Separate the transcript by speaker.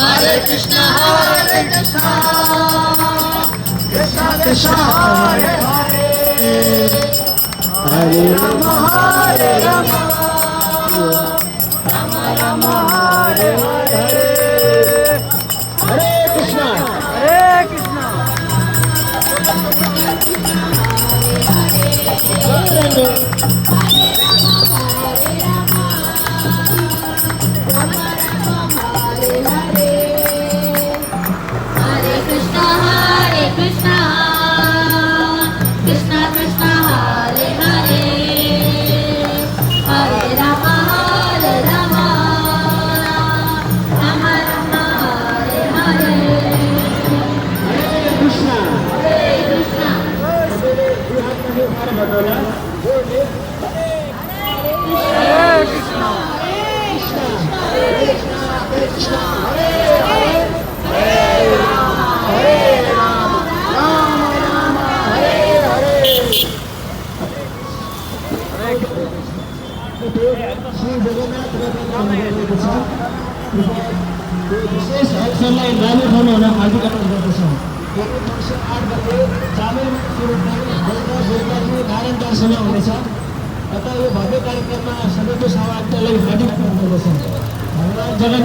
Speaker 1: Hare Krishna, Krishna Krishna, Hare Hare, Hare Rama, Hare Rama, Rama Rama, Hare Hare. Hare Krishna, Hare Krishna. विशेष अवसरलाई लागू हुन हार्दिक अनुरोध गर्दछौँ। 8 गते चामेल नारायण दर्शनमा हुनेछ। अतः यो भव्य कार्यक्रममा सबैको सहभागितालाई हार्दिक अनुरोध गर्दछौँ। भगवान जगन्नाथ